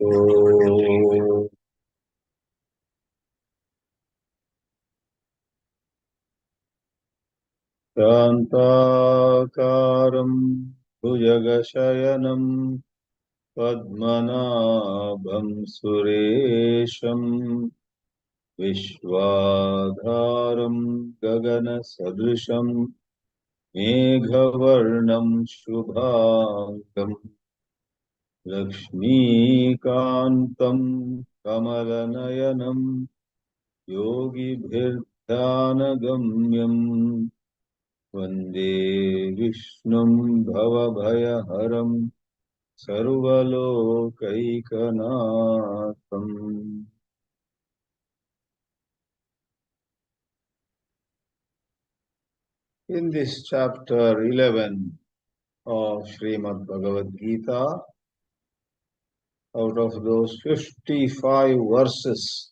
ॐ शान्ताकारं भुजगशयनं पद्मनाभं सुरेशं विश्वाधारं गगनसदृशं मेघवर्णं शुभाङ्गं लक्ष्मीकान्तं कमलनयनं योगिभिर्ध्यानगम्यम् वन्दे विष्णुं भवभयहरं सर्वलोकैकनाथम्। In this chapter 11 of Srimad Bhagavad Geetā, out of those 55 verses,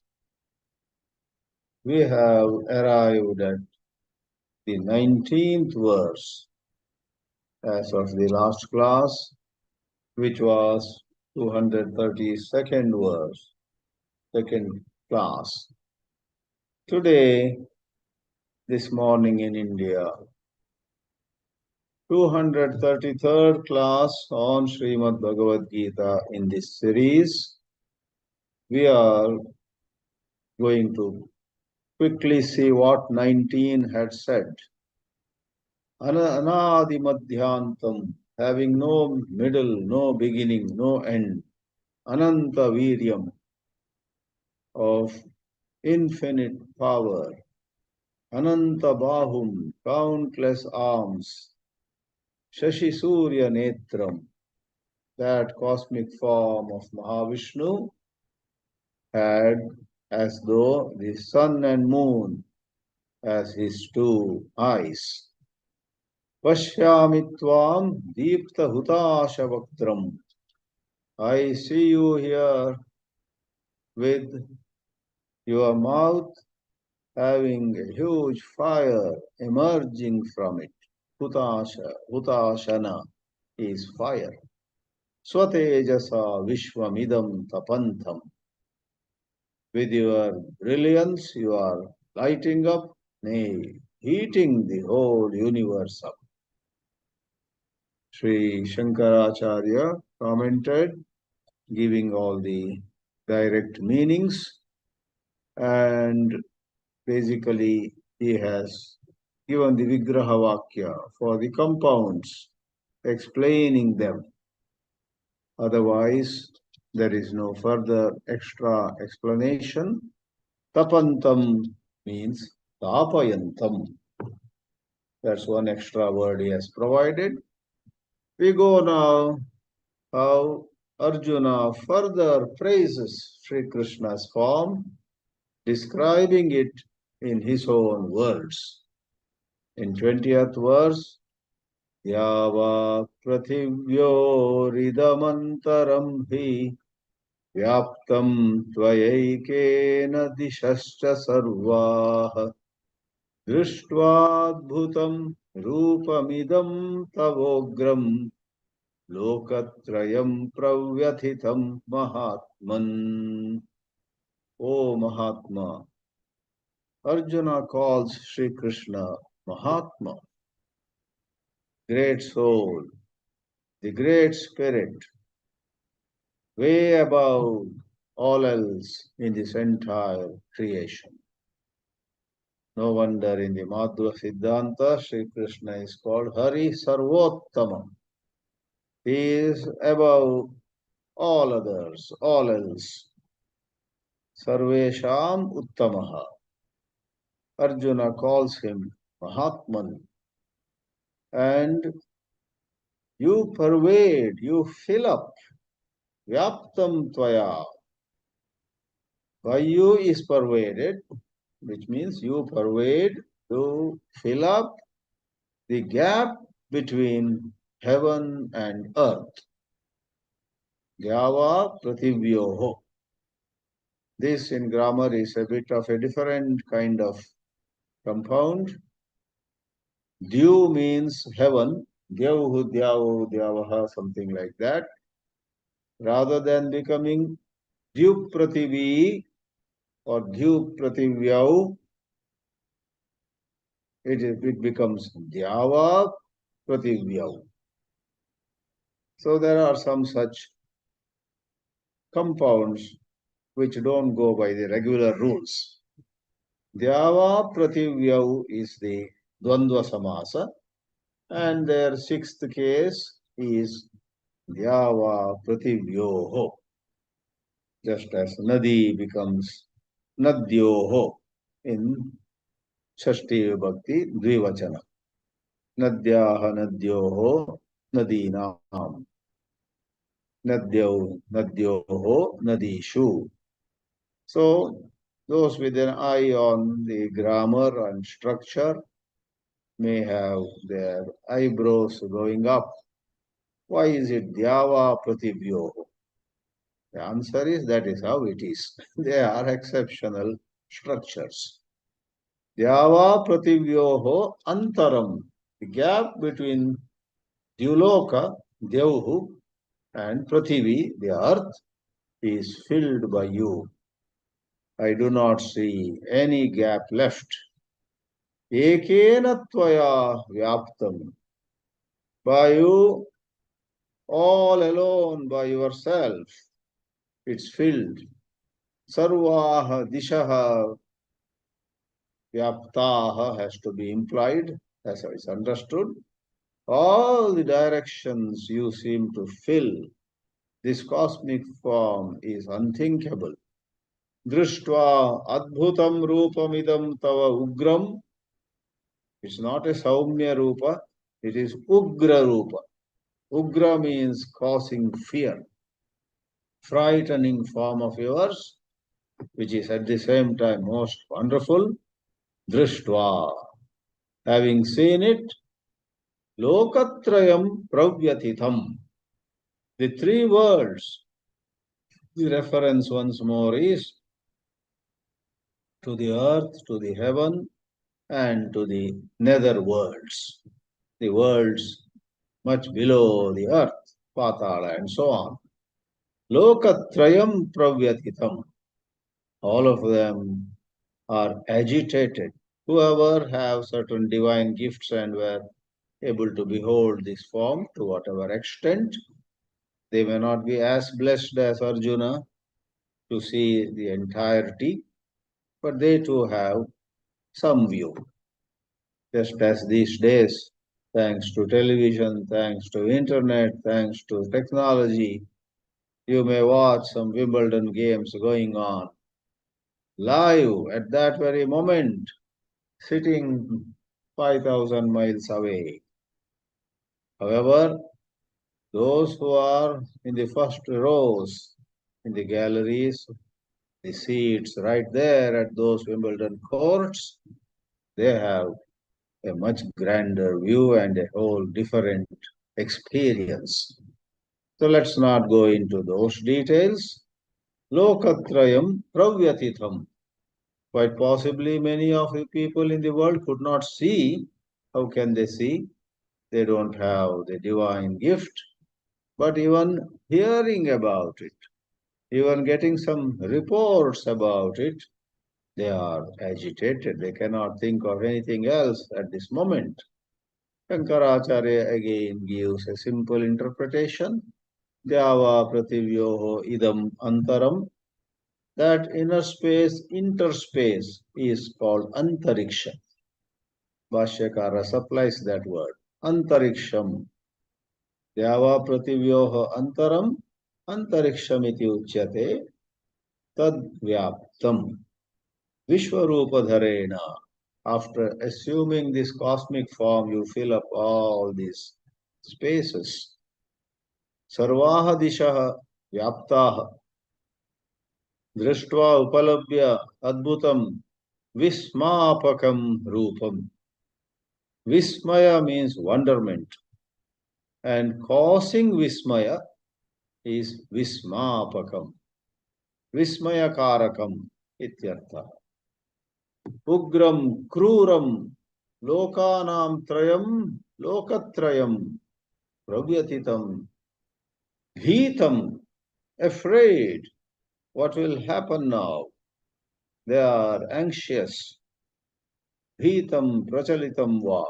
we have arrived at the 19th verse as of the last class, which was 232nd verse, second class. Today, this morning in India, 233rd class on Srimad Bhagavad Geetā in this series. We are going to quickly see what 19 had said. Anadi madhyantam, having no middle, no beginning, no end. Ananta viryam, of infinite power. Ananta bahum, countless arms. Shashi Surya Netram, that cosmic form of Mahavishnu, had as though the sun and moon as his two eyes. Pashyami tvam deepta hutasha vaktram. I see you here with your mouth having a huge fire emerging from it. Hutashana is fire. Swatejasa vishwamidam tapantham. With your brilliance, you are lighting up, nay, heating the whole universe up. Sri Shankaracharya commented, giving all the direct meanings, and basically he has given the Vigraha Vakya for the compounds, explaining them. Otherwise, there is no further extra explanation. Tapantam means tapayantam. That's one extra word he has provided. We go now how Arjuna further praises Sri Krishna's form, describing it in his own words. In 20th verse, Yava prathivyoridamantaram hi vyaptam tvayekena dishascha sarvaha drishtvaadbhutam rupamidam tavogram lokatrayam pravyathitam mahatman. O Mahatma, Arjuna calls Sri Krishna Mahatma, great soul, the great spirit, way above all else in this entire creation. No wonder in the Madhva Siddhanta, Sri Krishna is called Hari Sarvottama. He is above all others, all else. Sarvesham Uttamaha. Arjuna calls him Mahatman. And you pervade, you fill up. Vyaptam tvaya. By you is pervaded, which means you pervade, you fill up the gap between heaven and earth. Gyava prathivyoho. This in grammar is a bit of a different kind of compound. Dyu means heaven, Dyauhu, Dyavaha, something like that. rather than becoming Dhyup Prathivi or Dhyup Prathivyau, it becomes Dhyava Prathivyau. So there are some such compounds which don't go by the regular rules. Dhyava Prathivyau is the Dvandva Samasa, and their sixth case is Dhyava Prativyoho. Just as Nadi becomes Nadyoho in Shashti Vibhakti Dvivachana. Nadyaha Nadyoho Nadinam. Nadyoho Nadishu. So, those with an eye on the grammar and structure may have their eyebrows going up. Why is it Dhyava Prativyoho? The answer is that is how it is. They are exceptional structures. Dhyava Prativyoho Antaram. The gap between Dyuloka, Devhu, and Prathivi, the earth, is filled by you. I do not see any gap left. Ekena tvaya vyaptam. By you, all alone by yourself, it's filled. Sarvaha dishaha vyaptaha has to be implied, as is understood. All the directions you seem to fill. This cosmic form is unthinkable. Drishtva adbhutam rupamidam tava ugram. It's not a saumya rupa, it is ugra rupa. Ugra means causing fear. Frightening form of yours, which is at the same time most wonderful. Drishtva. Having seen it, lokatrayam pravyatitham. The three words, the reference once more is to the earth, to the heaven, and to the nether worlds. The worlds much below the earth, Patala, and so on. Lokatrayam pravyatitam. All of them are agitated. Whoever have certain divine gifts and were able to behold this form to whatever extent, they may not be as blessed as Arjuna to see the entirety, but they too have some view. Just as these days, thanks to television, thanks to internet, thanks to technology, you may watch some Wimbledon games going on live at that very moment, sitting 5,000 miles away. However, those who are in the first rows, in the galleries, the seats right there at those Wimbledon courts, they have a much grander view and a whole different experience. So let's not go into those details. Lokatrayam pravyatitham. Quite possibly many of the people in the world could not see. How can they see? They don't have the divine gift. But even hearing about it, even getting some reports about it, they are agitated. They cannot think of anything else at this moment. Shankaracharya again gives a simple interpretation. Dhyava prativyoho idam antaram. That inner space, interspace, is called antariksha. Bhashyakara supplies that word. Antariksham. Dhyava prativyoho antaram. Antariksham iti uchyate. Tad vyaptam. Vishwarupadharena. After assuming this cosmic form, you fill up all these spaces. Sarvaha dishaha vyaptaha. Drishtva upalabhya adbhutam vismapakam rupam. Vismaya means wonderment. And causing vismaya is vismapakam. Vismayakarakam ityartha. Ugram kruram lokanam trayam lokatrayam pravyatitam bhitam afraid. What will happen now? They are anxious. Bhitam prachalitam va.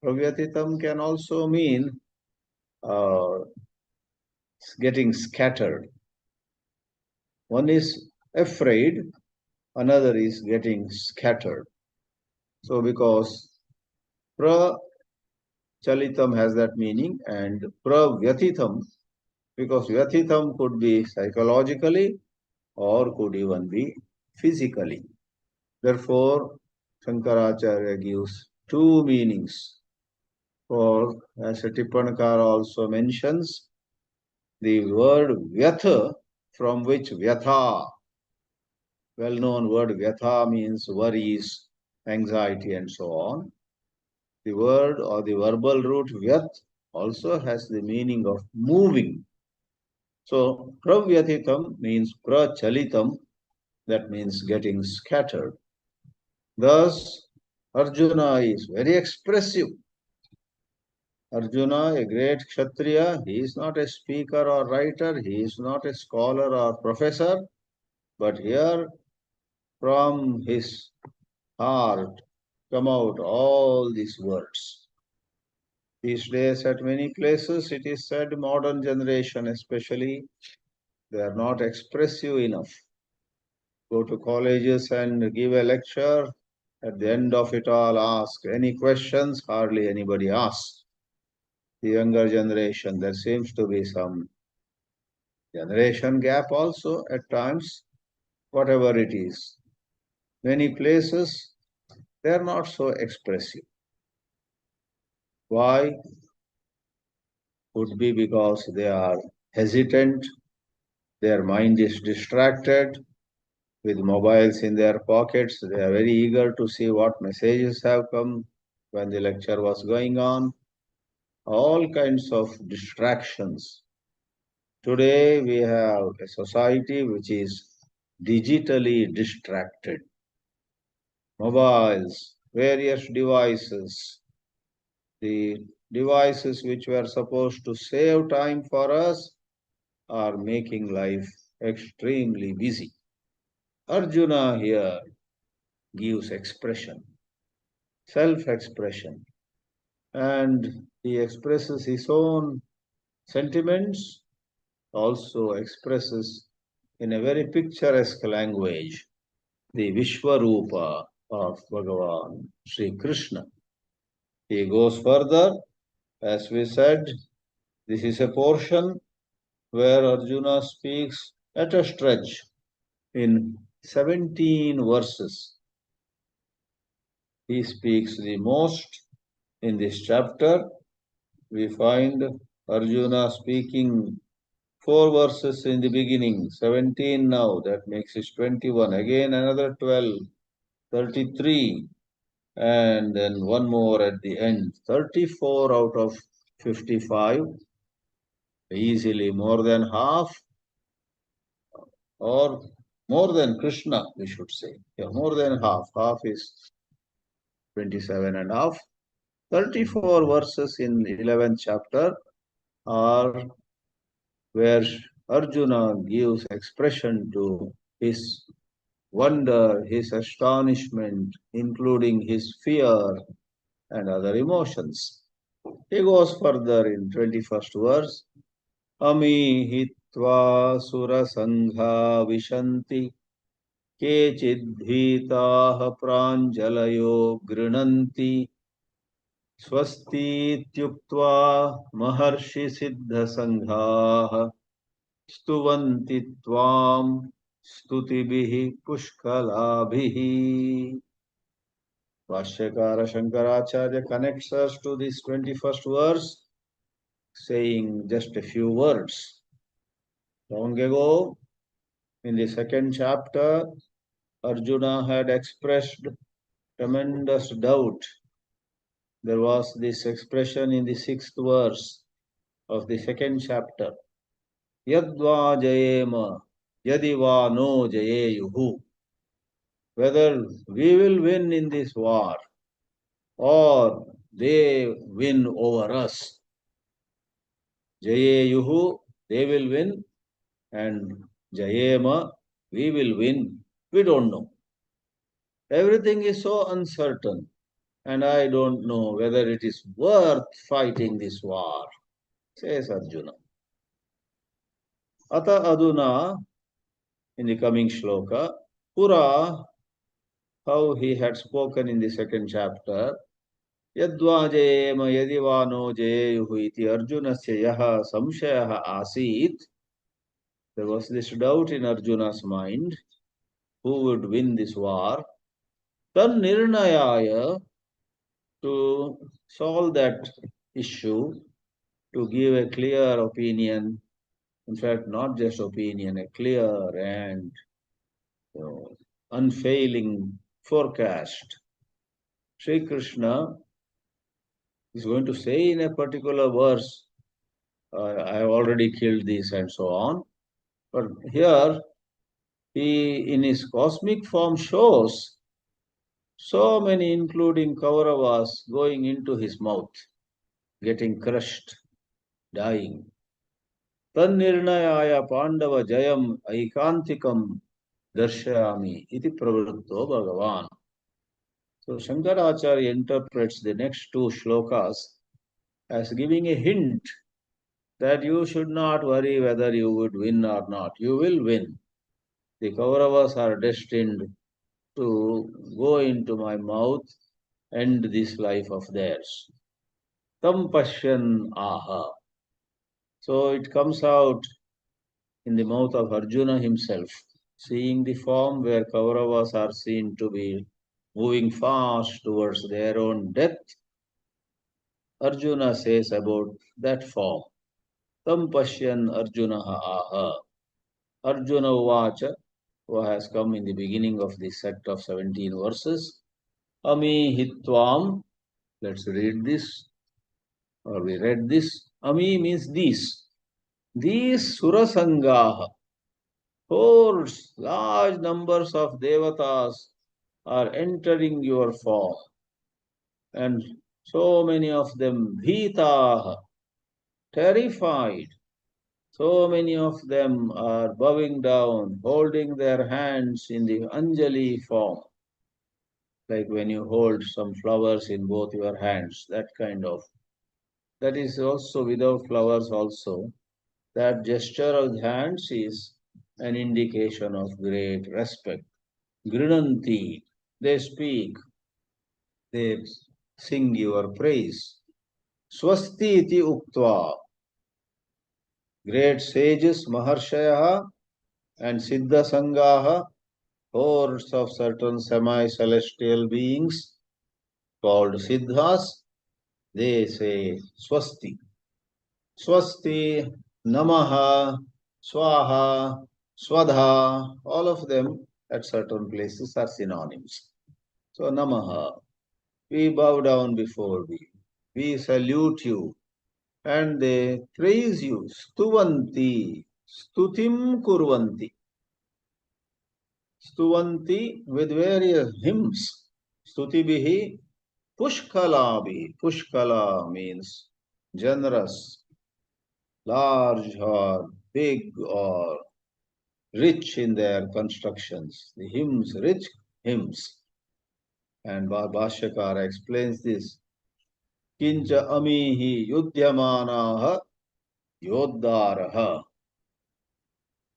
Pravyatitam can also mean uh, getting scattered. One is afraid, another is getting scattered. So because prachalitam has that meaning and pravyatitam, because vyatitam could be psychologically or could even be physically. Therefore, Shankaracharya gives two meanings. For, as a Tippankara also mentions, the word vyatha, from which vyatha, well-known word vyatha means worries, anxiety and so on. The word or the verbal root vyat also has the meaning of moving. So pravyatitam means prachalitam, that means getting scattered. Thus, Arjuna is very expressive. Arjuna, a great Kshatriya, he is not a speaker or writer, he is not a scholar or professor, but here from his heart come out all these words. These days, at many places, it is said, modern generation especially, they are not expressive enough. Go to colleges and give a lecture, at the end of it all, ask any questions, hardly anybody asks. The younger generation, there seems to be some generation gap also at times, whatever it is. Many places, they are not so expressive. Why? Could be because they are hesitant, their mind is distracted, with mobiles in their pockets. They are very eager to see what messages have come when the lecture was going on. All kinds of distractions. Today we have a society which is digitally distracted. Mobiles, various devices, the devices which were supposed to save time for us are making life extremely busy. Arjuna here gives expression, self-expression, and he expresses his own sentiments, also expresses in a very picturesque language the Vishwarupa of Bhagavan Sri Krishna. He goes further, as we said, this is a portion where Arjuna speaks at a stretch in 17 verses. He speaks the most in this chapter. We find Arjuna speaking 4 verses in the beginning, 17 now, that makes it 21. Again another 12, 33, and then one more at the end, 34 out of 55, easily more than half, or more than Krishna, we should say. Yeah, more than half. Half is 27 and a half. 34 verses in the 11th chapter are where Arjuna gives expression to his wonder, his astonishment, including his fear and other emotions. He goes further in 21st verse. Ami hitva sura sangha vishanti kechidbhitaah pranjalayo grinanti स्वस्तीत्युक्त्वा महर्षि सिद्ध संघाः स्तुवन्ति त्वां स्तुतिभिः पुष्कलाभिः. Bhashyakara Shankaracharya connects us to this 21st verse, saying just a few words. Long ago, in the second chapter, Arjuna had expressed tremendous doubt. There was this expression in the 6th verse of the second chapter. Yadva jayema, yadiva no jayeyuhu. Whether we will win in this war or they win over us. Jayeyuhu, they will win, and Jayema, we will win. We don't know. Everything is so uncertain, and I don't know whether it is worth fighting this war, says Arjuna. Ata aduna, in the coming shloka, Pura, how he had spoken in the second chapter, Yadvajayema yadivano jayuhu iti Arjunasya yaha samshayaha asit. There was this doubt in Arjuna's mind, who would win this war. Tan nirnayaya, to solve that issue, to give a clear opinion, in fact, not just opinion, a clear and unfailing forecast. Sri Krishna is going to say in a particular verse, I have already killed this and so on. But here, he in his cosmic form shows so many, including Kauravas, going into his mouth, getting crushed, dying. Tannirnayaya Pandava Jayam Aikantikam Darshayami iti pravritto Bhagavan. So Shankaracharya interprets the next two shlokas as giving a hint that you should not worry whether you would win or not. You will win. The Kauravas are destined to go into my mouth, end this life of theirs. Tam pashyan aha. So it comes out in the mouth of Arjuna himself, seeing the form where Kauravas are seen to be moving fast towards their own death. Arjuna says about that form, Tam pashyan Arjuna aha. Arjuna uvacha, who has come in the beginning of this set of 17 verses. Ami hitvam, let's read this, or we read this. Ami means these. These surasangaha, hordes, large numbers of devatas are entering your form. And so many of them bhitaha, terrified. So many of them are bowing down, holding their hands in the Anjali form, like when you hold some flowers in both your hands, that kind of. That is also without flowers also. That gesture of the hands is an indication of great respect. Grinanti, they speak, they sing your praise. Swasti iti uktva, great sages, Maharshayaha and Siddha Sangaha, hordes of certain semi-celestial beings called Siddhas, they say Swasti. Swasti, Namaha, Swaha, Swadha, all of them at certain places are synonyms. So Namaha, we bow down before thee, we salute you, and they praise you. Stuvanti, Stutim Kurvanti. Stuvanti with various hymns. Stutibihi, Pushkalabi. Pushkala means generous, large or big or rich in their constructions. The hymns, rich hymns. And Bhashyakara explains this. Kincha amihi yudhyamanaha yoddaraha.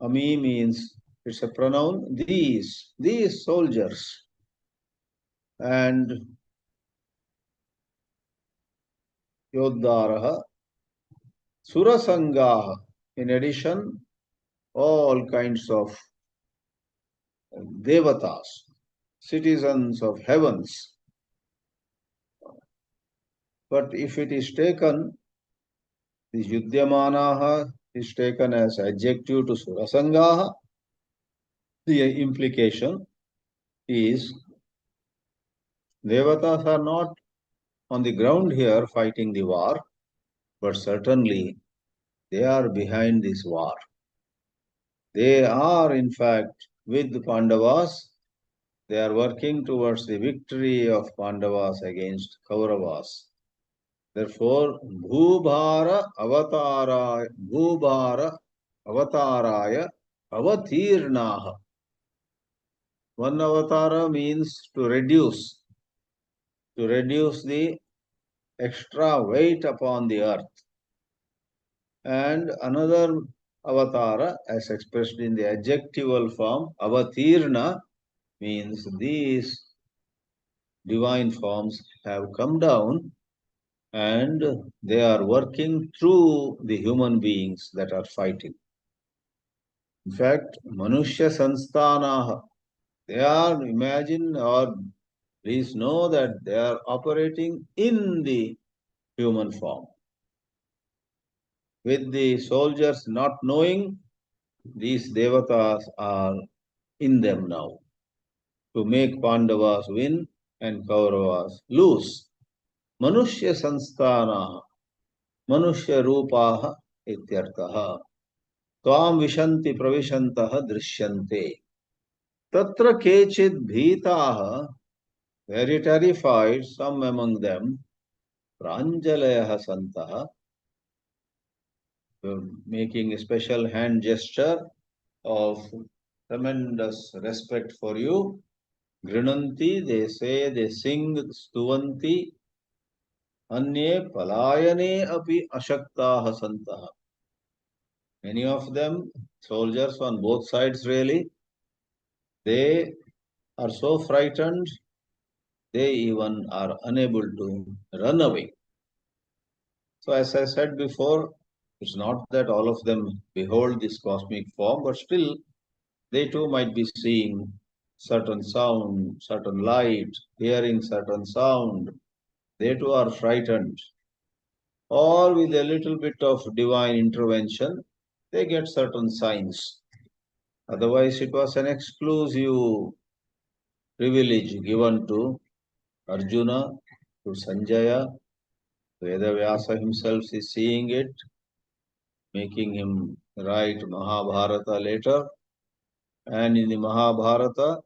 Ami means, it's a pronoun, these soldiers. And yoddaraha, surasangaha. In addition, all kinds of devatas, citizens of heavens. But if it is taken, the Yudhyamanaha is taken as adjective to Surasangaha, the implication is devatas are not on the ground here fighting the war, but certainly they are behind this war. They are in fact with the Pandavas. They are working towards the victory of Pandavas against Kauravas. Therefore, Bhubhara Avatara, Bhubhara avataraya avatirnaha. One avatara means to reduce the extra weight upon the earth. And another avatara, as expressed in the adjectival form, avatirna, means these divine forms have come down and they are working through the human beings that are fighting. In fact, Manushya Sanstanaha, they are, imagine or please know that they are operating in the human form. With the soldiers not knowing, these devatas are in them now to make Pandavas win and Kauravas lose. Manushya Sanstanaha, Manushya Rupaha ityartaha. Tvam vishanti pravishantaha drishyante. Tatra kechid bhitaha, very terrified, some among them, pranjalayaha santaha, making a special hand gesture of tremendous respect for you. Grinanti, they say, they sing, stuvanti, anye palayane api ashaktaha santaha. Many of them, soldiers on both sides really, they are so frightened, they even are unable to run away. So as I said before, it's not that all of them behold this cosmic form, but still they too might be seeing certain sound, certain light, hearing certain sound. They too are frightened. Or with a little bit of divine intervention, they get certain signs. Otherwise, it was an exclusive privilege given to Arjuna, to Sanjaya. Vedavyasa himself is seeing it, making him write Mahabharata later. And in the Mahabharata,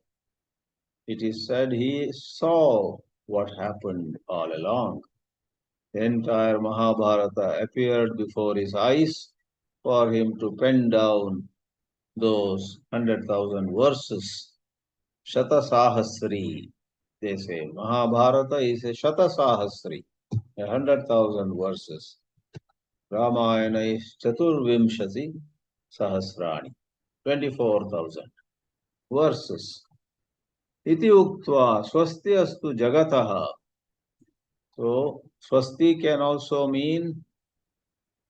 it is said he saw what happened all along. The entire Mahabharata appeared before his eyes for him to pen down those 100,000 verses. Shata Sahasri, they say. Mahabharata is a Shata Sahasri, 100,000 verses. Ramayana is Chaturvimshati Sahasrani, 24,000 verses. Iti uktva swasti astu jagataha. So, swasti can also mean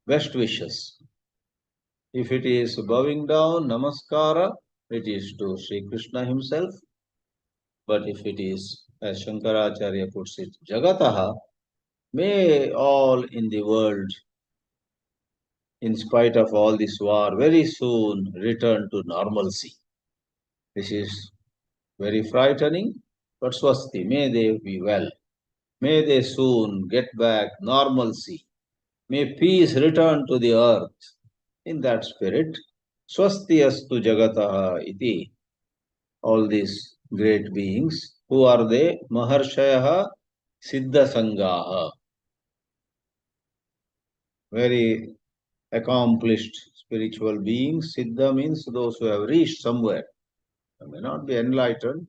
best wishes. If it is bowing down, namaskara, it is to Sri Krishna himself. But if it is, as Shankaracharya puts it, jagataha, may all in the world, in spite of all this war, very soon return to normalcy. This is very frightening, but swasti, may they be well. May they soon get back normalcy. May peace return to the earth. In that spirit, swasti astu jagataha iti. All these great beings, who are they? Maharshayaha siddha sangaha. Very accomplished spiritual beings. Siddha means those who have reached somewhere. They may not be enlightened,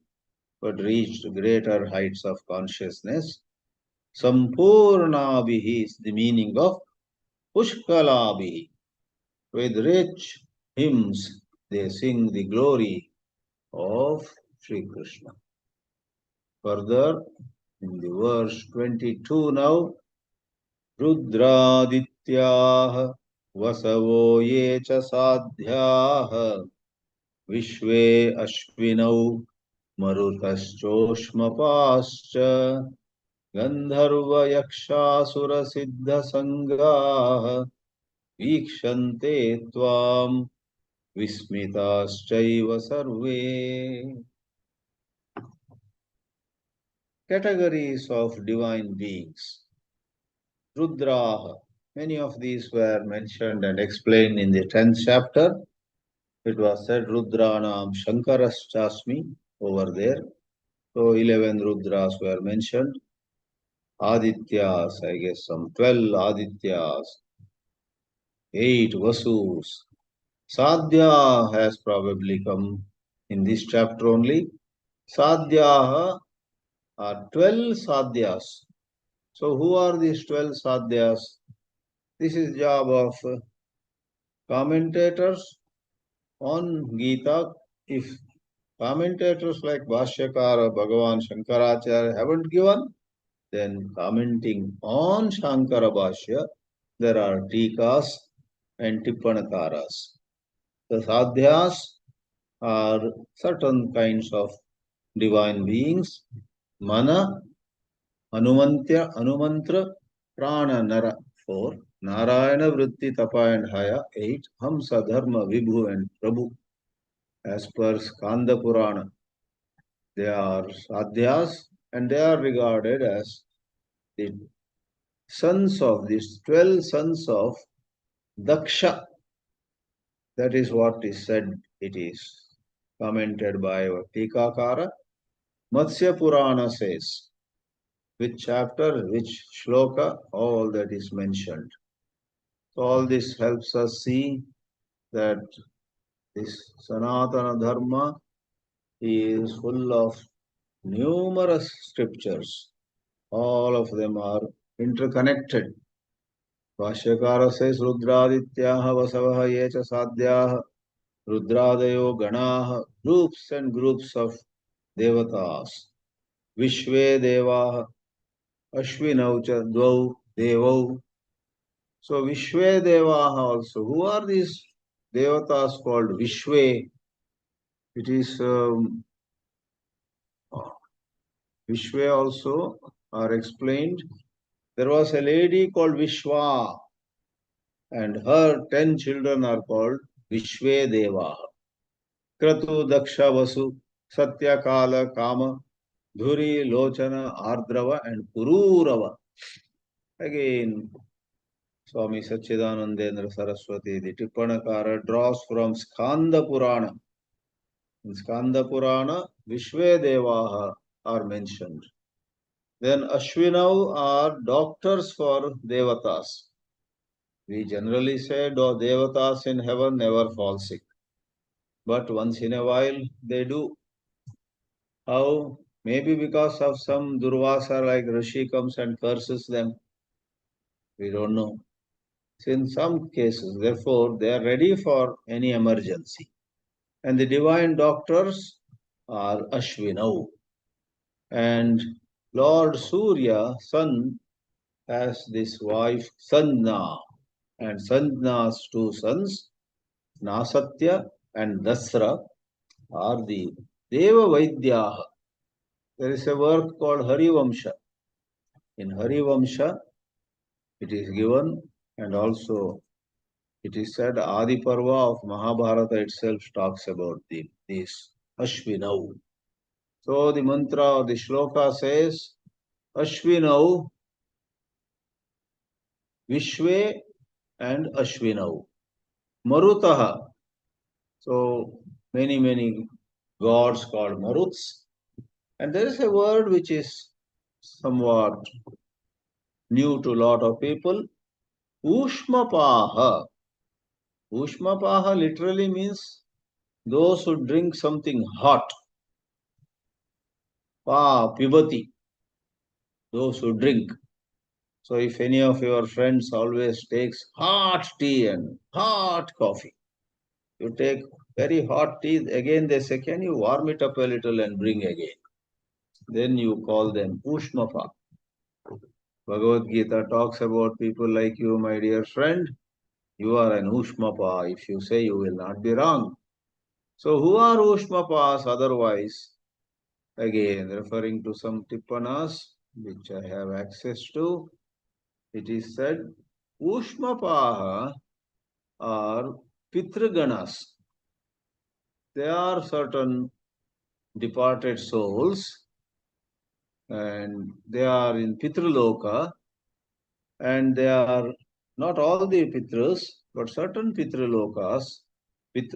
but reached greater heights of consciousness. Sampurnabhihi is the meaning of Pushkalabhihi. With rich hymns, they sing the glory of Sri Krishna. Further, in the verse 22 now, Rudradityah vasavo ye cha sadhyah vishve ashvinau marutaschoshmapascha gandharva yakshasura siddha sangah vikshante tvam vismitaschaiva sarve. Categories of divine beings. Rudraha. Many of these were mentioned and explained in the 10th chapter. It was said Rudranam Shankaraschasmi over there. So 11 Rudras were mentioned. Adityas, I guess some 12 Adityas, 8 Vasus, Sadhya has probably come in this chapter only. Sadhyaha are 12 sadhyas. So who are these 12 sadhyas? This is job of commentators on Gita. If commentators like Bhashyakara, Bhagavan Shankaracharya haven't given, then commenting on Shankara Bhāshya, there are tikas and tippanakaras. The sadhyas are certain kinds of divine beings. Mana, Anumantra, Prana, Nara, 4. Narayana, Vritti, Tapa and Haya, 8. Hamsa, Dharma, Vibhu and Prabhu. As per Skanda Purana, they are sadhyas and they are regarded as the sons of these 12 sons of Daksha. That is what is said. It is commented by Tikakara. Matsya Purana says, which chapter, which shloka, all that is mentioned. So all this helps us see that this Sanatana Dharma is full of numerous scriptures. All of them are interconnected. Vashyakara says, Rudradityaha Vasavaha Yecha Sadhyaha Rudradayo Ganaha, groups and groups of devatas. Vishve Devaha, Ashvinau cha Dvau Devau. So Vishve Devaha also. Who are these devatas called Vishve? It is Vishve also are explained. There was a lady called Vishwa, and her 10 children are called Vishve Devaha. Kratu Daksha Vasu Satya Kala Kama Dhuri, Lochana, Ardrava and Pururava. Again, Swami Sachidanandendra Saraswati, the Tippanakara, draws from Skanda Purana. In Skanda Purana, Vishvedevaha are mentioned. Then Ashwinav are doctors for Devatas. We generally say Devatas in heaven never fall sick. But once in a while they do. How? Maybe because of some Durvasa like Rishi comes and curses them. We don't know. So in some cases, therefore, they are ready for any emergency. And the divine doctors are Ashwinav. And Lord Surya, sun, has this wife Sanna. And Sanna's two sons, Nasatya and Dasra, are the Deva Vaidyaha. There is a work called Harivamsha. In Harivamsha, it is given, and also it is said Adi Parva of Mahabharata itself talks about these Ashwinav. So the mantra or the shloka says Ashwinav, Vishwe and Ashwinav. Marutaha. So many gods called Maruts. And there is a word which is somewhat new to a lot of people. Ushmapaha. Ushmapaha literally means those who drink something hot. Pa, pibati. Those who drink. So if any of your friends always takes hot tea and hot coffee, you take very hot tea, again they say, can you warm it up a little and bring again? Then you call them Ushmapa. Bhagavad Geetā talks about people like you, my dear friend. You are an Ushmapa. If you say, you will not be wrong. So who are Ushmapas otherwise? Again, referring to some tippanas, which I have access to, it is said, Ushmapaha are Pitraganas. They are certain departed souls, and they are in Pitraloka, and they are not all the Pitras, but certain Pitralokas,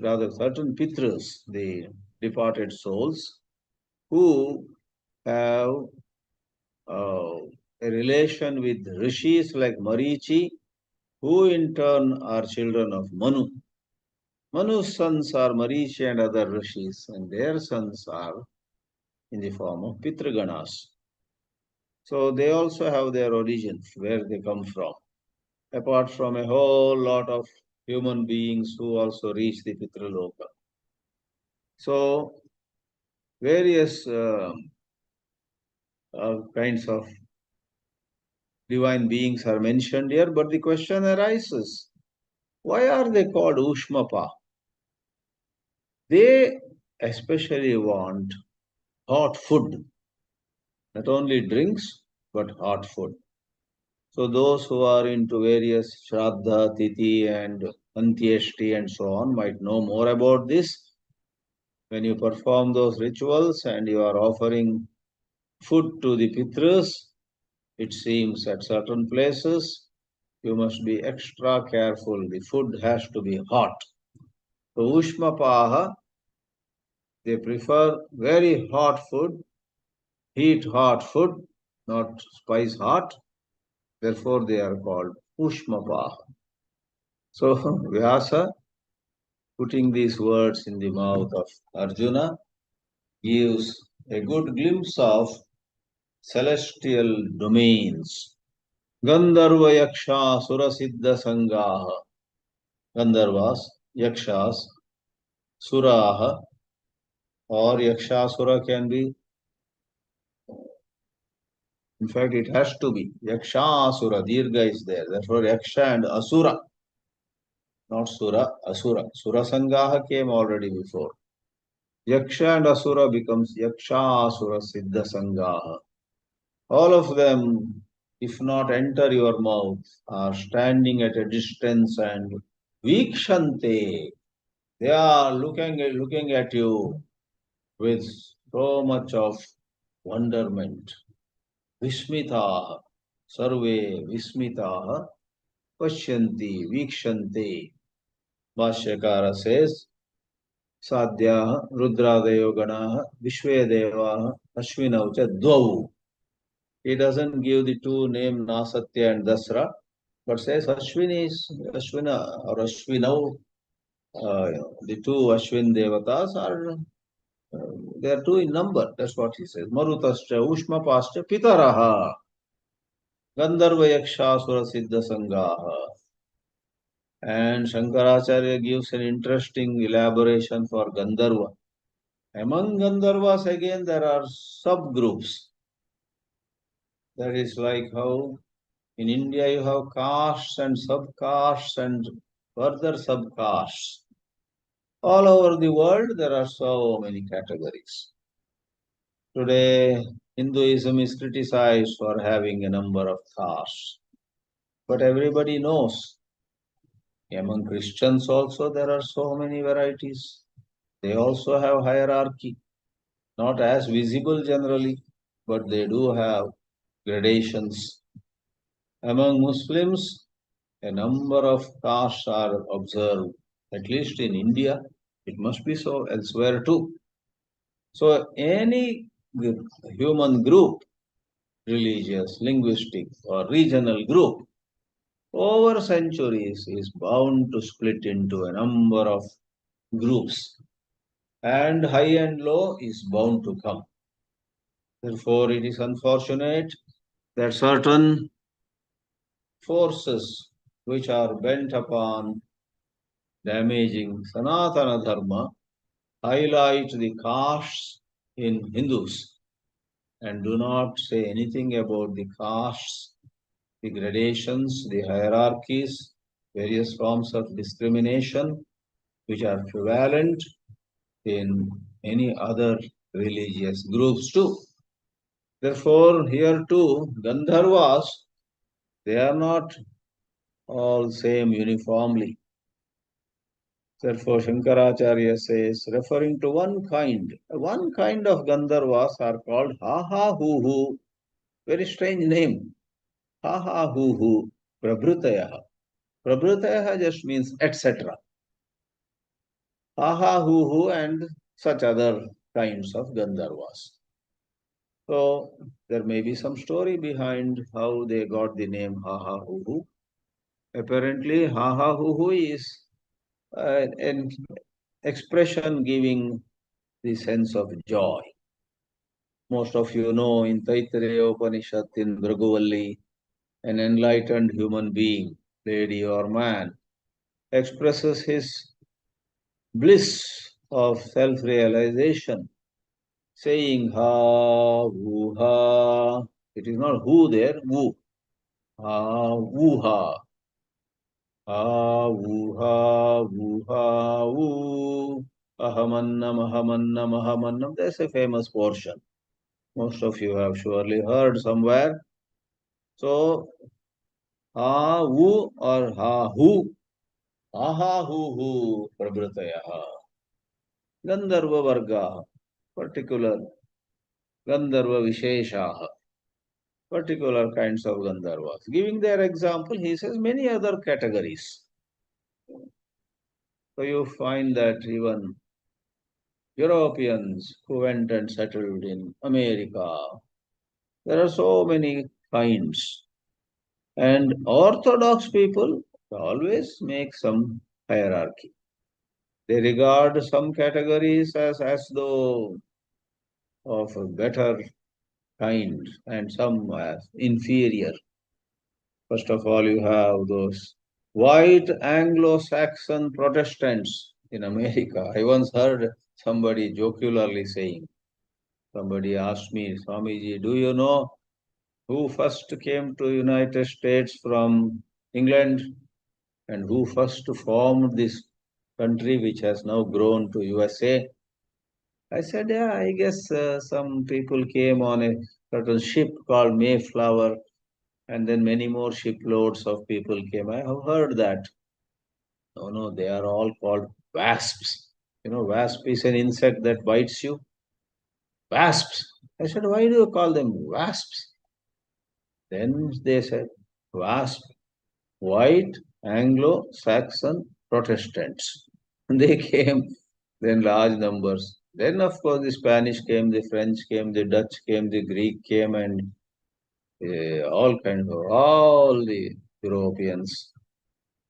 rather certain Pitras, the departed souls, who have a relation with rishis like Marichi, who in turn are children of Manu. Manu's sons are Marichi and other rishis, and their sons are in the form of Pitraganas. So they also have their origins, where they come from, apart from a whole lot of human beings who also reach the Pitraloka. So various kinds of divine beings are mentioned here, but the question arises, why are they called Ushmapa? They especially want hot food, not only drinks, but hot food. So those who are into various Shraddha, Tithi and Antyeshti and so on might know more about this. When you perform those rituals and you are offering food to the Pitras, it seems at certain places you must be extra careful. The food has to be hot. So Ushmapaha, they prefer very hot food, heat hot food, not spice hot. Therefore they are called Ushmapaha. So Vyasa, putting these words in the mouth of Arjuna, gives a good glimpse of celestial domains. Gandharva Yaksha Sura Siddha Sangaha. Gandharvas, Yakshas, Suraha, or Yakshasura can be, in fact, it has to be. Yakshasura, Dirga is there. Therefore, Yaksha and Asura, not Sura, Asura. Sura Sangaha came already before. Yaksha and Asura becomes Yakshasura Siddha Sangaha. All of them, if not enter your mouth, are standing at a distance and Vikshante. They are looking at you with so much of wonderment. Vismitaha, sarve vismitaha, pashyanti, vikshante. Bhashyakara says, Sadhyaha, Rudradayo Ganaha, Vishwedevaha, Ashvinaucha, Dvau. He doesn't give the two names Nasatya and Dasra, but says Ashwini is Ashwina or Ashvinau. The two Ashwin devatas are they are two in number. That's what he says. Marutascha, Ushmapascha, Pitaraha, Gandharva Yakshasura Siddha Sangaha. And Shankaracharya gives an interesting elaboration for Gandharva. Among Gandharvas again there are subgroups. That is like how in India you have castes and subcastes and further subcastes. All over the world there are so many categories. Today Hinduism is criticized for having a number of castes. But everybody knows among Christians also there are so many varieties. They also have hierarchy, not as visible generally, but they do have gradations. Among Muslims, a number of castes are observed, at least in India. It must be so elsewhere too. So any human group, religious, linguistic, or regional group, over centuries is bound to split into a number of groups, and high and low is bound to come. Therefore, it is unfortunate that certain forces which are bent upon damaging Sanatana Dharma highlight the castes in Hindus and do not say anything about the castes, the gradations, the hierarchies, various forms of discrimination which are prevalent in any other religious groups too. Therefore, here too, Gandharvas, they are not all same uniformly. Therefore, Shankaracharya says, referring to one kind of Gandharvas are called Ha Ha Hu Hu. Very strange name. Ha Ha Hu Hu, Prabhrutayaha. Prabhrutayaha just means etc. Ha Ha Hu Hu and such other kinds of Gandharvas. So, there may be some story behind how they got the name Ha Ha Hu Hu. Apparently, Ha Ha Hu Hu is an expression giving the sense of joy. Most of you know in Taittiriya Upanishad in Bhrigu, an enlightened human being, lady or man, expresses his bliss of self-realization, saying ha, woo ha. It is not who there, woo. Ha, woo ha. Ha, woo ha, woo ha, woo. Ahamannam, ahamannam, ahamannam. That's a famous portion. Most of you have surely heard somewhere. So, ha, woo or ha, hu. Ha, ha, hu, hu. Prabhratayaha. Gandharva Varga, particular Gandharva Visheshaha, particular kinds of Gandharvas. Giving their example, he says many other categories. So you find that even Europeans who went and settled in America, there are so many kinds. And Orthodox people always make some hierarchy. They regard some categories as though of a better kind and some as inferior. First of all, you have those white Anglo-Saxon Protestants in America. I once heard somebody jocularly saying, somebody asked me, Swamiji, do you know who first came to United States from England and who first formed this country which has now grown to USA? I said, yeah, I guess some people came on a certain ship called Mayflower, and then many more shiploads of people came. I have heard that. No, no, they are all called wasps. You know, wasp is an insect that bites you. Wasps. I said, why do you call them wasps? Then they said, wasp, white, Anglo-Saxon Protestants. They came then large numbers. Then, of course, the Spanish came, the French came, the Dutch came, the Greek came, and all kinds of, all the Europeans,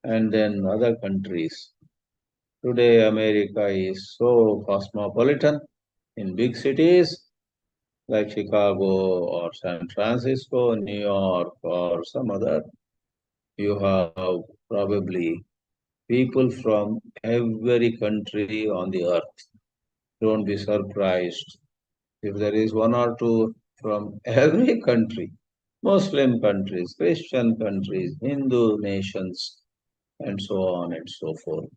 and then other countries. Today, America is so cosmopolitan in big cities like Chicago or San Francisco, New York, or some other. You have probably people from every country on the earth. Don't be surprised if there is one or two from every country, Muslim countries, Christian countries, Hindu nations, and so on and so forth.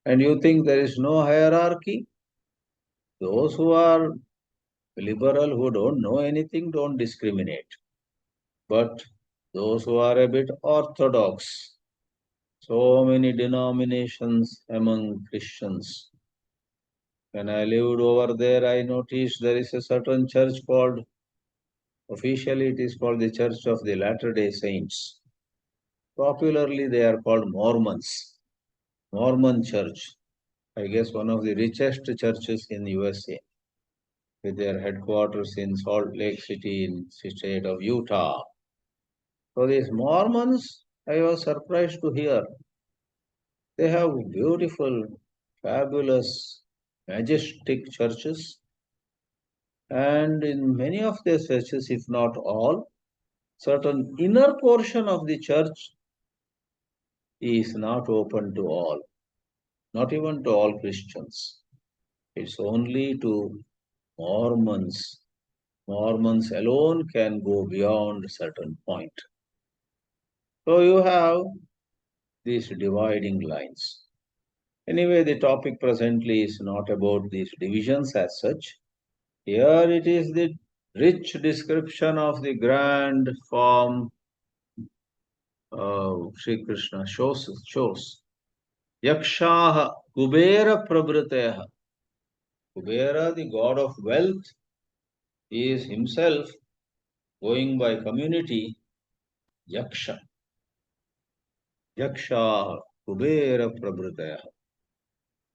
And you think there is no hierarchy? Those who are liberal, who don't know anything, don't discriminate. But those who are a bit orthodox, so many denominations among Christians. When I lived over there, I noticed there is a certain church called, officially it is called the Church of the Latter-day Saints. Popularly, they are called Mormons. Mormon Church. I guess one of the richest churches in the USA, with their headquarters in Salt Lake City in the state of Utah. So these Mormons, I was surprised to hear, they have beautiful, fabulous, majestic churches. And in many of their churches, if not all, certain inner portion of the church is not open to all, not even to all Christians. It's only to Mormons. Mormons alone can go beyond a certain point. So you have these dividing lines. Anyway, the topic presently is not about these divisions as such. Here it is the rich description of the grand form Sri Krishna shows. Yakshaha Kubera Prabhritaya. Kubera, the god of wealth, is himself going by community Yaksha. Yakshaha Kubera Prabhritaya.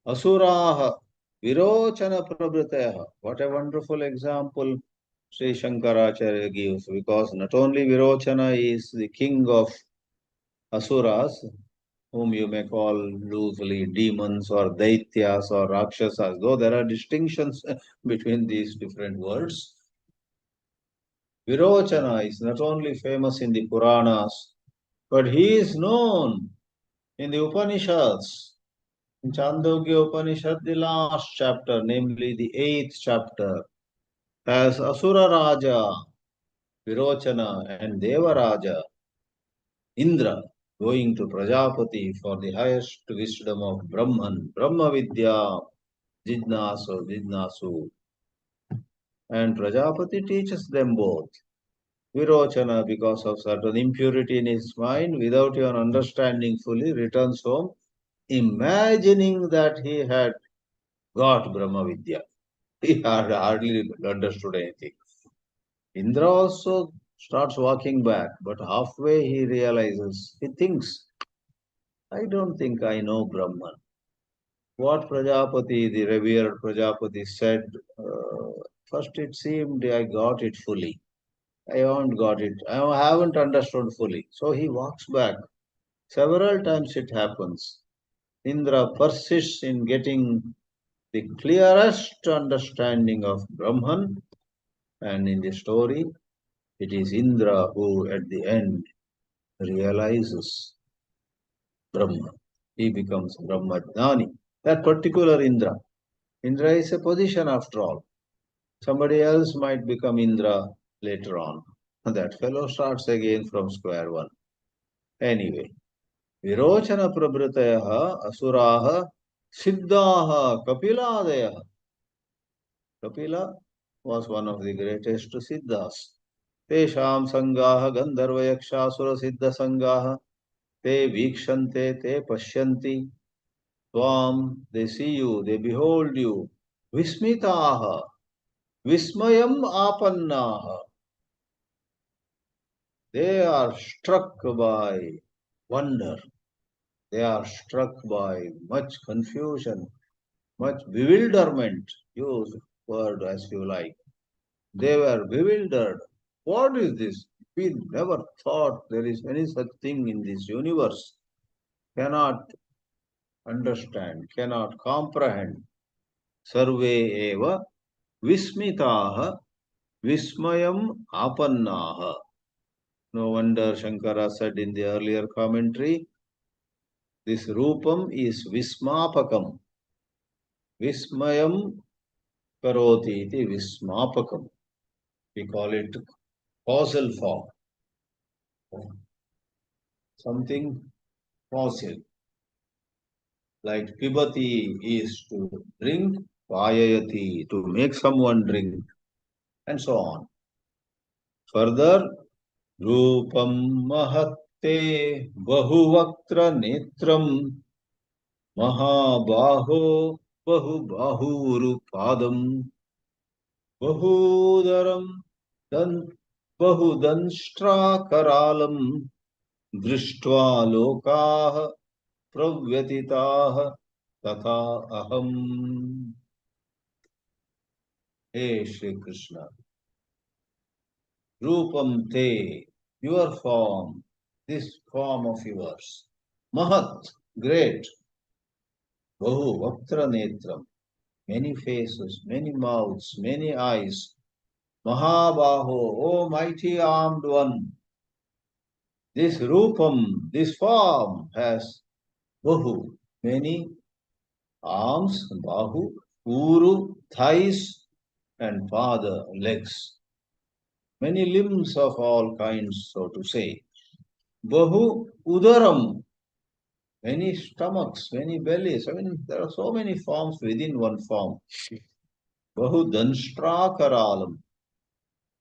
Asuraha Virochana Prabhritaya. What a wonderful example Sri Shankaracharya gives, because not only Virochana is the king of Asuras, whom you may call loosely demons or daityas or rakshasas, though there are distinctions between these different words. Virochana is not only famous in the Puranas, but he is known in the Upanishads. In Chandogya Upanishad, the last chapter, namely the 8th chapter, as Asura Raja, Virochana and Devaraja, Indra, going to Prajapati for the highest wisdom of Brahman, Brahma Vidya, Jidnasu. And Prajapati teaches them both. Virochana, because of certain impurity in his mind, without even understanding fully, returns home, imagining that he had got Brahma Vidya. He had hardly understood anything. Indra also starts walking back, but halfway he realizes, he thinks, I don't think I know Brahman. What Prajapati, the revered Prajapati said, first it seemed I got it fully. I haven't got it. I haven't understood fully. So he walks back. Several times it happens. Indra persists in getting the clearest understanding of Brahman, and in the story, it is Indra who at the end realizes Brahman. He becomes Brahmajnani. That particular Indra. Indra is a position after all. Somebody else might become Indra later on. And that fellow starts again from square one. Anyway, Virochana Prabhritayaha Asuraha Siddhaha Kapiladaya. Kapila was one of the greatest Siddhas. Tesham Sangaha Gandharvayaksha Siddha Sangaha Te Vikshante Te Pashyanti Tvam. They see you, they behold you. Vismitaha Vismayam Apannaha. They are struck by wonder. They are struck by much confusion, much bewilderment. Use word as you like. They were bewildered. What is this? We never thought there is any such thing in this universe. Cannot understand, cannot comprehend. Sarve eva vismitaha vismayam apannaha. No wonder Shankara said in the earlier commentary, this rupam is vismapakam. Vismayam karoti iti vismapakam. We call it causal form. Something causal. Like pibati is to drink, payayati to make someone drink, and so on. Further, rupam mahatte bahuvaktra netram mahabaho bahubahurupadam bahudaram dan bahudanstrakaralam drishtva lokaha pravyatitaha tatha aham. Hey Shri Krishna, Rupam te, your form, this form of yours, Mahat, great, Bahu, Vaktra Netram, many faces, many mouths, many eyes, Mahabaho, O mighty armed one, this Rupam, this form has Bahu, many arms, Bahu, Uru, thighs, and Pada, legs. Many limbs of all kinds, so to say. Bahu Udaram, many stomachs, many bellies. I mean, there are so many forms within one form. Bahu Danshtra Karalam,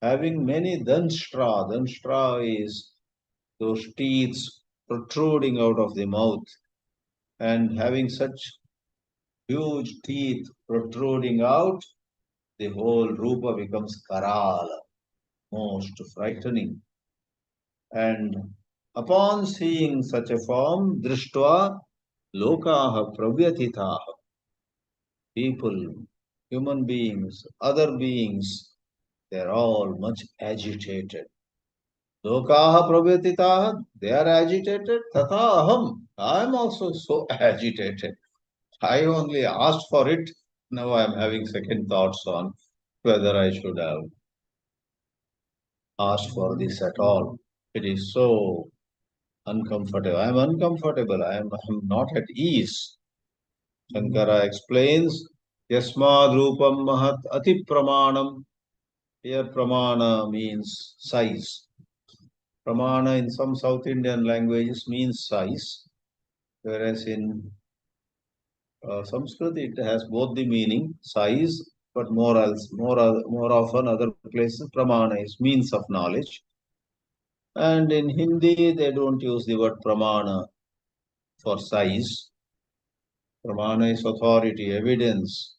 having many Danshtra. Danshtra is those teeth protruding out of the mouth, and having such huge teeth protruding out, the whole Rupa becomes Karala, most frightening. And upon seeing such a form, Drishtva Lokaha Pravyatitaha, people, human beings, other beings, they are all much agitated. Lokaha pravyatitaha, they are agitated. Tata aham, I am also so agitated. I only asked for it. Now I am having second thoughts on whether I should have asked for this at all. It is so uncomfortable. I am uncomfortable. I am not at ease. Shankara explains, Yasmad Rupam Mahat Ati Pramanam. Here Pramana means size. Pramana in some South Indian languages means size, whereas in Sanskrit it has both the meaning size, but more often other places Pramana is means of knowledge. And in Hindi they don't use the word Pramana for size. Pramana is authority, evidence.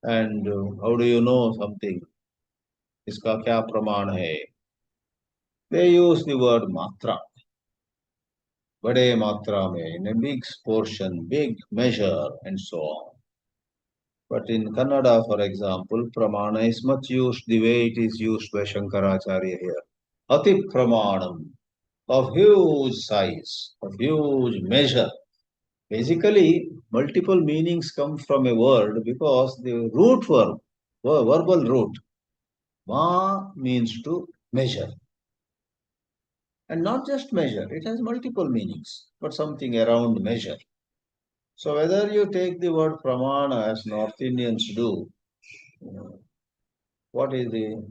And how do you know something? इसका क्या प्रमाण है? They use the word matra. बड़े मात्रा में, in a big portion, big measure, and so on. But in Kannada, for example, pramana is much used the way it is used by Shankaracharya here. Ati pramanam, of huge size, of huge measure. Basically, multiple meanings come from a word because the root verb, verbal root, ma means to measure. And not just measure, it has multiple meanings, but something around measure. So whether you take the word pramana as North Indians do, what is the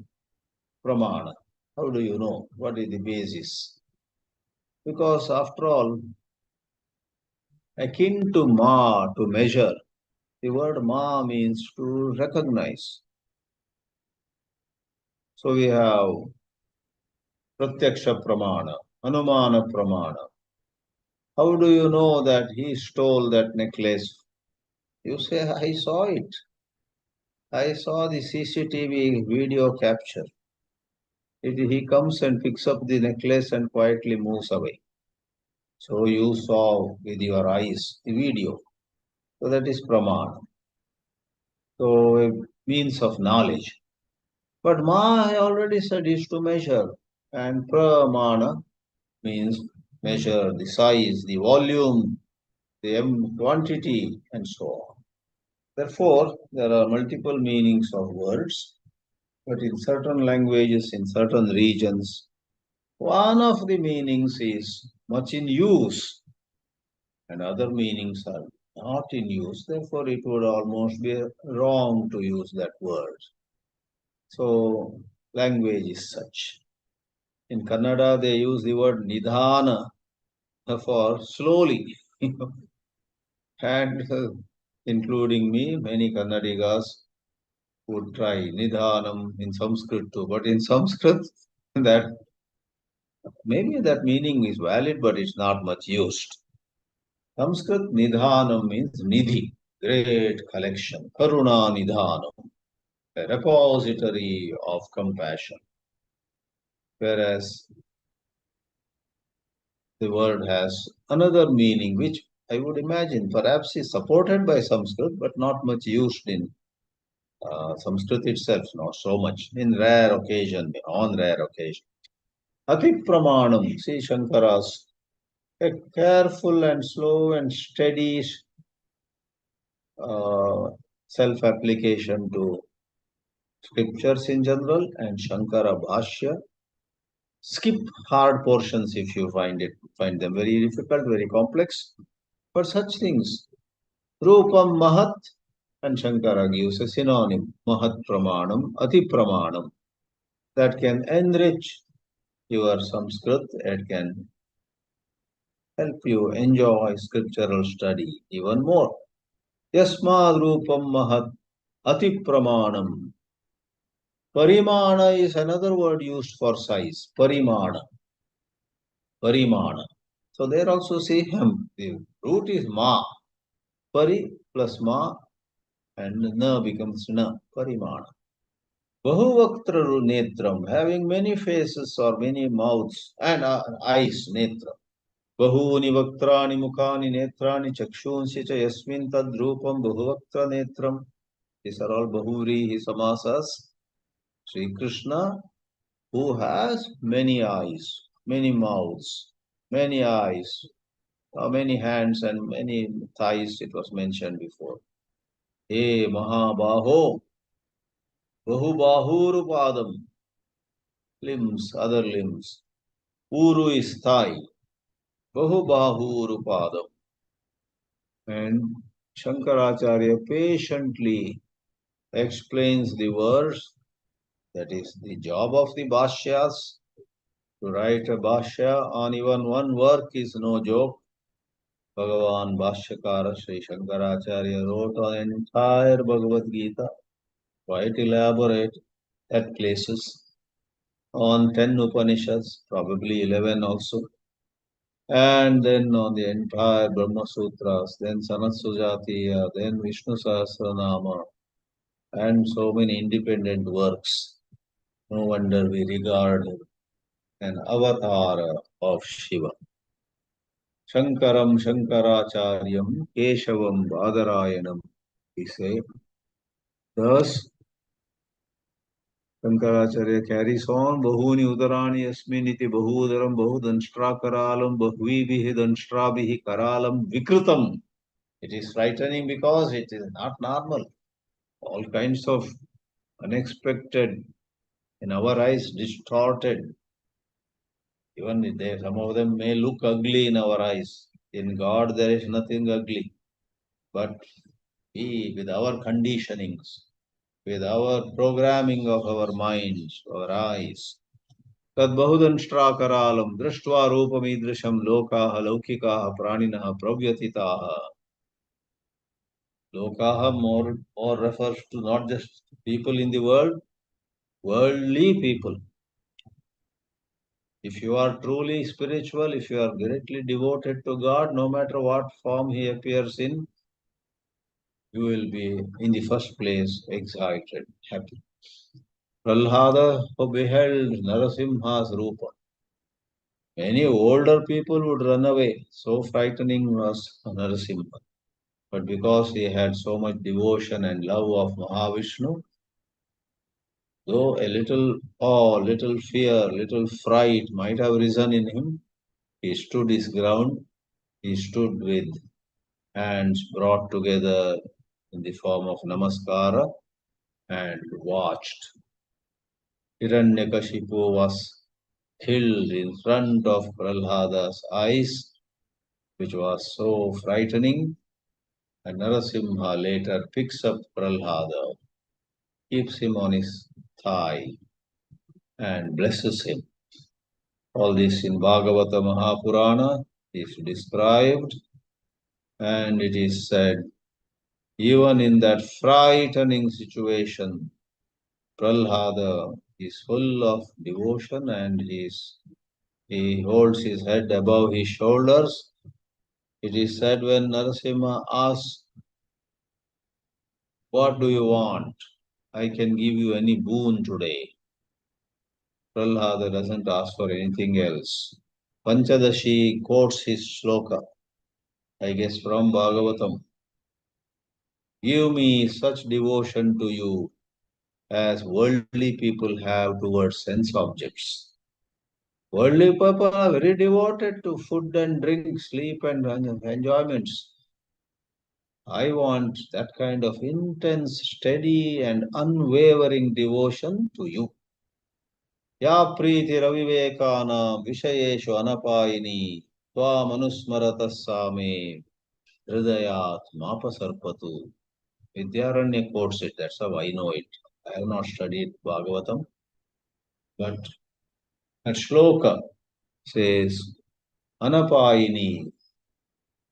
pramana? How do you know? What is the basis? Because after all, akin to ma, to measure, the word ma means to recognize. So we have pratyaksha pramana, anumana pramana. How do you know that he stole that necklace? You say, I saw it. I saw the CCTV video capture. He comes and picks up the necklace and quietly moves away. So you saw with your eyes the video. So that is pramana. So a means of knowledge. But ma, I already said, is to measure. And pramana means measure the size, the volume, the quantity, and so on. Therefore, there are multiple meanings of words, but in certain languages, in certain regions, one of the meanings is much in use, and other meanings are not in use. Therefore, it would almost be wrong to use that word. So, language is such. In Kannada, they use the word nidhana for slowly. And including me, many Kannadigas would try nidhanam in Sanskrit too. But in Sanskrit, that maybe that meaning is valid, but it's not much used. Sanskrit nidhanam means nidhi, great collection. Karuna nidhanam, a repository of compassion. Whereas the word has another meaning, which I would imagine perhaps is supported by Sanskrit, but not much used in Sanskrit itself, not so much, in rare occasion, on rare occasion. Ati pramanam, see Shankara's a careful and slow and steady self-application to scriptures in general and Shankara Bhāshya. Skip hard portions if you find them very difficult, very complex. For such things, Rupam Mahat and Shankara gives a synonym, Mahat Pramanam, Ati Pramanam, that can enrich your Sanskrit, it can help you enjoy scriptural study even more. Yasmad Rupam Mahat Ati Pramanam. Parimana is another word used for size. Parimana. Parimana. So there also say hem. The root is ma. Pari plus ma and na becomes na. Parimana. Bahuvaktra netram, having many faces or many mouths and eyes, netra. Bahuni vaktrani mukhani netrani chakshunsi cha yasmin tadrupam bahuvaktra netram. These are all bahuri samasas. Sri Krishna who has many eyes, many mouths, many eyes, many hands and many thighs, it was mentioned before. He Mahabaho, Bahubahurupadam, limbs, other limbs. Uru is thigh, Bahubahurupadam. And Shankaracharya patiently explains the verse. That is the job of the Bhashyas. To write a Bhashya on even one work is no joke. Bhagavan Bhashyakara Sri Shankaracharya wrote an entire Bhagavad Geetā, quite elaborate at places, on 10 Upanishads, probably 11 also, and then on the entire Brahma Sutras, then Sanat Sujatiya, then Vishnu Sahasranama, and so many independent works. No wonder we regard him an avatar of Shiva. Shankaram Shankaracharyam Keshavam Badarayanam, he said. Thus, Shankaracharya carries on, Bahuni Udarani Asminiti Bahudaram Bahudanshtra Bahuvihi Danshtrabihi Karalam Vikrutam. It is frightening because it is not normal. All kinds of unexpected, in our eyes, distorted. Even if some of them may look ugly in our eyes. In God there is nothing ugly. But we, with our conditionings, with our programming of our minds, our eyes, Tad Bahudanshtra Drashtva Rupamidrisham Lokaha Laukikaha Praninaha Pravyatitaha. Lokaha more refers to not just people in the world, worldly people. If you are truly spiritual, if you are directly devoted to God, no matter what form He appears in, you will be in the first place excited, happy. Prahlada, who beheld Narasimha's Rupa. Many older people would run away. So frightening was Narasimha. But because he had so much devotion and love of Mahavishnu, though a little awe, little fear, little fright might have risen in him, he stood his ground. He stood with hands brought together in the form of namaskara and watched. Hiranyakashipu was killed in front of Prahlada's eyes, which was so frightening. And Narasimha later picks up Prahlada, keeps him on his thigh, and blesses him. All this in Bhagavata Mahapurana is described, and it is said, even in that frightening situation, Prahlada is full of devotion and he holds his head above his shoulders. It is said when Narasimha asks, what do you want? I can give you any boon today. Prahlada doesn't ask for anything else. Panchadashi quotes his shloka, I guess from Bhagavatam. Give me such devotion to you as worldly people have towards sense objects. Worldly people are very devoted to food and drink, sleep and enjoyments. I want that kind of intense, steady and unwavering devotion to you. Ya priti ravivekana vishayeshu anapayini tva manusmaratasame hridayat mapasarpatu. Vidyaranya quotes it, that's how I know it. I have not studied Bhagavatam, but that shloka says, Anapayini,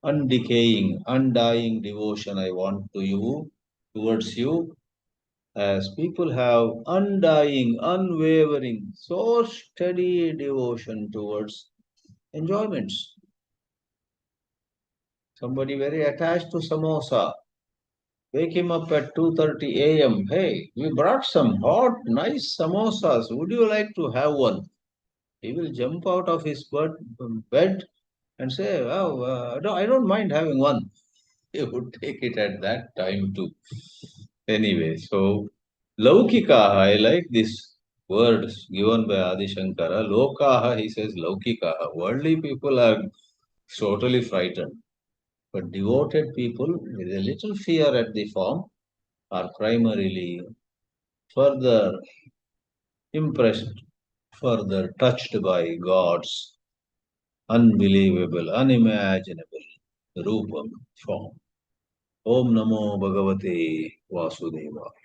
undecaying, undying devotion I want to you, towards you, as people have undying, unwavering, so steady devotion towards enjoyments. Somebody very attached to samosa, wake him up at 2:30 a.m. Hey, we brought some hot, nice samosas. Would you like to have one? He will jump out of his bed and say, oh, no, I don't mind having one. He would take it at that time too. Anyway, so Laukika, I like this words given by Adi Shankara. Lokaha, he says, Laukikaha. Worldly people are totally frightened. But devoted people with a little fear at the form are primarily further impressed, further touched by God's unbelievable, unimaginable Rupam form. Om Namo Bhagavate Vasudevaya.